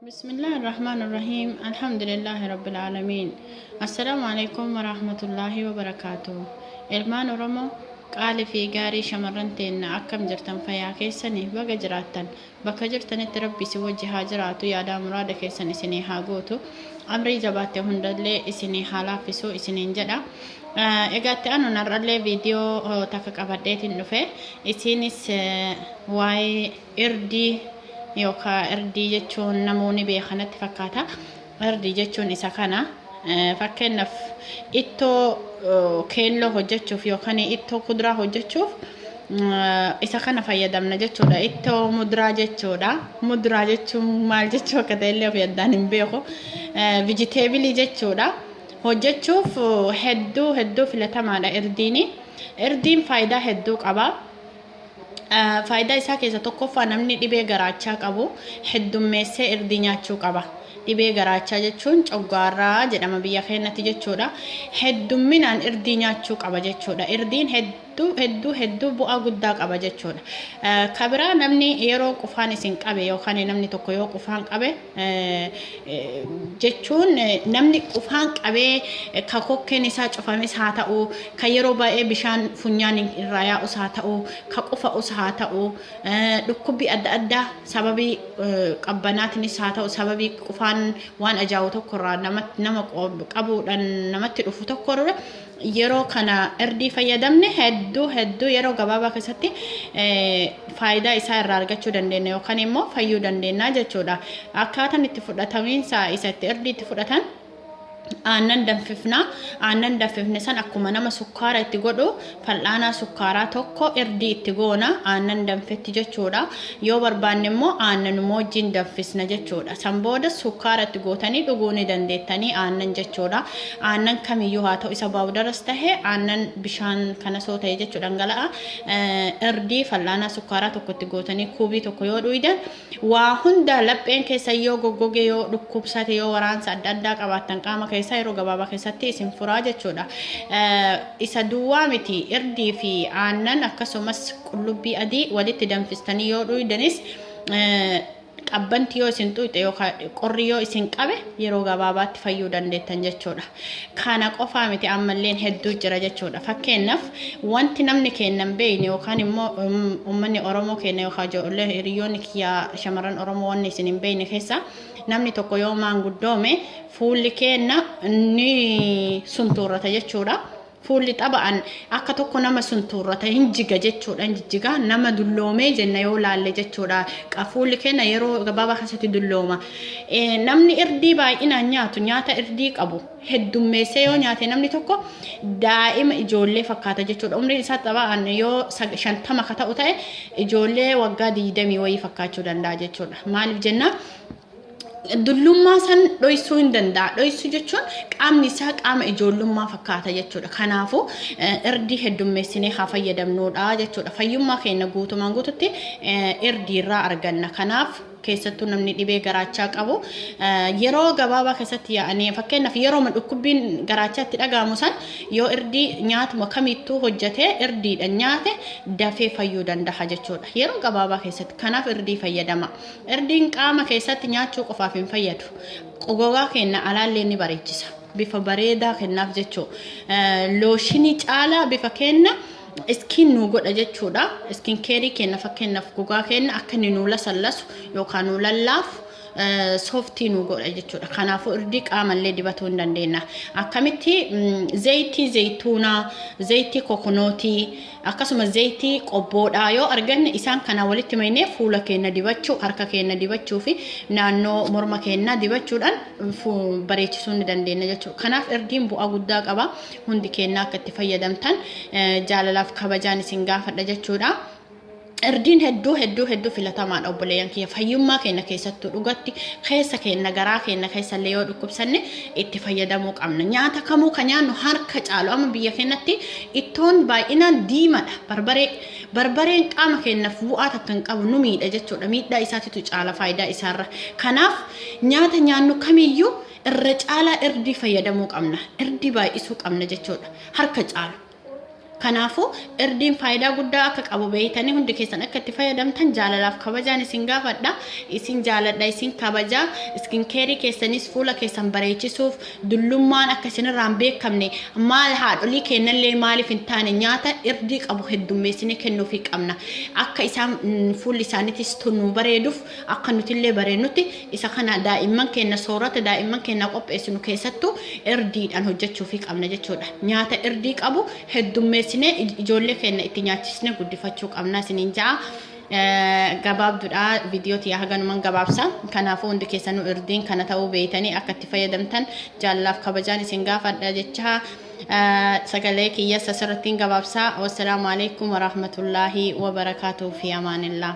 بسم الله الرحمن الرحيم الحمد لله رب العالمين السلام عليكم ورحمة الله وبركاته إلمان رمو قال في غاري شمرنتين أكم جرتن فيا كيسني بقى جراتن بقى جرتن تربي سوجي هاجراتو يادا مراد كيسني سني هاغوتو أمري جباتي هندلي إسني حالا فيسو إسني جدا egaatti anu narrallee viidiyoo takka qabadheetiin dhufe isinis waa'ee irdii yookaan irdii jechuun namoonni beekanatti fakkaata. Irdii jechuun isa kana fakkeenyaaf ittoo keelloo hojjechuuf yookaan ittoo kuduraa hojjechuuf isa kana fayyadamna jechuudha. Ittoo muduraa jechuudha. Muduraa jechuun maal jechuu akka ta'ellee of yaadaan hin beeku. Vijiteebilii jechuudha. hojjechuuf hedduu filatamaadha irdiin. Irdiin faayidaa hedduu qaba. Faayidaa isaa keessa tokkoffaa namni dhibee garaachaa qabu heddummeessee irdii nyaachuu qaba. Dhibee garaachaa jechuun coggaarraa jedhama biyya keenyatti jechuudha. Heddumminaan irdii nyaachuu qaba jechuudha. Irdiin hedduu bu'aa guddaa qaba jechuudha. Kabiraa namni yeroo qufaan isin qabe yookaan namni tokko yoo qufaan qabe jechuun namni qufaan qabee ka kokkeen isaa cufames haa ta'u, ka yeroo baay'ee bishaan funyaan irraa yaa'us haa ta'u, ka qufa'us haa ta'u, dhukkubbii adda addaa sababii qabbanaatiinis haa ta'u, sababii qufaan waan ajaa'ibu tokkorraa nama qabuudhaan namatti dhufu tokkorra yeroo kana irdii fayyadamne hedduu yeroo gabaabaa keessatti faayidaa isaa irraa argachuu dandeenya yookaan immoo fayyuu dandeenya jechuudha. Akkaataan itti fudhatamiinsa isa itti irdii itti fudhatan aannan danfifna. Aannan danfifne san akkuma nama sukkaara itti godhu fal'aanaa sukkaaraa tokko irdii itti goona aannan danfetti jechuudha. Yoo barbaanne immoo aannan wajjin danfisna jechuudha. San booda sukkaara itti gootanii dhuguu ni dandeettanii aannan jechuudha. Aannan kamiyyuu haa ta'u isa baawudaras tahe aannan bishaan kana soo ta'e jechuudha dhangala'a. Irdii fal'aanaa sukkaaraa tokko itti gootanii kuubii tokko yoo dhuyidan waa hunda lapheen keessa yoo goggoge yoo dhukkubsate yoo waraansa adda addaa qabaattan qaama keessa yeroo gabaabaa keessatti isin furaa jechuudha. Isa duwwaa miti irdii fi aannan akkasumas qullubbii adii walitti danfistanii yoo dhuyidanis qabbanti yoo isin tuyxe yookaan qorri yoo isin qabe yeroo gabaabaatti fayyuu dandeettan jechuudha. Kana qofaa miti ammalleen hedduu jira jechuudha. Fakkeenyaaf wanti namni kennan beeyne yookaan immoo uummanni Oromoo kenna yookaan ijoollee hiriyoonni kiyyaa shamarran Oromoo wanni isin hin beeyne keessa namni tokko yoo maanguddoome fuulli kenna ni suntuurrata jechuudha. Fuulli xaba'an akka tokko nama suntuurrata hin jiga jechuudha. Hin jiga nama dulloomee jenna yoo laalle jechuudha. Fuulli kenna yeroo gabaabaa keessatti dullooma. Namni irdii baay'inaan nyaatu nyaata irdii qabu heddummeessee yoo nyaate namni tokko daa'ima ijoollee fakkaata jechuudha. Umriin isaa xaba'an yoo 50 ka ta'u ta'e ijoollee waggaa 20 wayii fakkaachuu danda'a jechuudha. Maaliif jenna? Dullummaa san dhoysuu hin danda'a. Dhoysuu jechuun qaamni isaa qaama ijoollummaa fakkaata jechuudha. Kanaafuu irdii heddummeessinee haa fayyadamnuudha jechuudha. Fayyummaa keenya guutumaan guututti irdii irraa arganna. Kanaaf keessattuu namni dhibee garaachaa qabu yeroo gabaabaa keessatti yaa'anii fakkeenyaaf yeroo dhukkubbiin garaachaatti dhagahamu san yoo irdii nyaatuma kamittuu hojjetee irdiidhaan nyaate dafee fayyuu danda'a jechuudha. Yeroo gabaabaa keessatti kanaaf irdii fayyadama. Irdiin qaama keessatti nyaachuu qofaaf hin fayyadu. Gogaa keenya alaallee ni bareechisa. Bifa bareedaa kennaaf jechuudha. Looshinii caalaa bifa kenna iskiin nu godha jechuudha. Iskiin keerii kenna fakkeenyaaf gogaa kenna akka inni nu lasallasu yookaan nu lallaafu sooftii nu godha jechuudha. Kanaafuu irdii qaamallee dibatuu hin dandeenya. Akkamitti zayitii zayituunaa, zayitii kokonootii akkasumas zayitii qobboodhaa yoo arganne isaan kana walitti maynee fuula keenya dibachuu, harka keenya dibachuu fi naannoo morma keenya dibachuudhaan bareechisuu ni dandeenya jechuudha. Kanaaf irdiin bu'aa guddaa qaba. Hundi keenya akka itti fayyadamtan jaalalaaf kabajaan isin gaafadha jechuudha. Irdiin hedduu filatamaadha obboleeyyan kiyya. Fayyummaa keenya keessattuu dhugatti keessa keenya garaa keenya keessallee yoo dhukkubsanne itti fayyadamuu qabna. Nyaata kamuu kan nyaannu harka caalu amma biyya keenyatti ittoon baay'inaan diimaadha. Barbareen qaama keenyaaf bu'aa takka hin qabu nu miidha jechuudha. Miidhaa isaatitu caala faayidaa isaarra. Kanaaf nyaata nyaannu kamiyyuu irra caalaa irdii fayyadamuu qabna. Irdii baay'isuu qabna jechuudha. Harka caalu. Kanaafu irdiin faayidaa guddaa akka qabu beeytanii hundi keessan akka itti fayyadamtan jaalalaaf kabajaan isin gaafadha. Isin jaaladha isin kabaja. Iskin keerii keessanis fuula keessan bareechisuuf dullummaan akka isinirraa hin beekamne maal haadholii kennallee maaliif hin taane nyaata irdii qabu heddummeessine kennuufii qabna. Akka isaan fuulli isaaniitis tunnu bareeduuf akka nutillee bareenutti isa kana daa'imman keenya soorata daa'imman keenya qopheessinu keessattuu irdiidhaan hojjechuufii qabna jechuudha. Nyaata irdii qabu heddummeessine ijoollee keenya itti nyaachisne guddifachuu qabna isiniin ja'a. Gabaabduudha viidiyoo tiyaa haganuman gabaabsa. Kanaafuu hundi keessanuu irdiin kana ta'uu beeytanii akka itti fayyadamtan jaalalaaf kabajaan isin gaafadha jecha sagalee kiyya sasirrattiin gabaabsa. Wassalaamu alaikum warahmatullaahi wabarakaatuh fi amaanillah.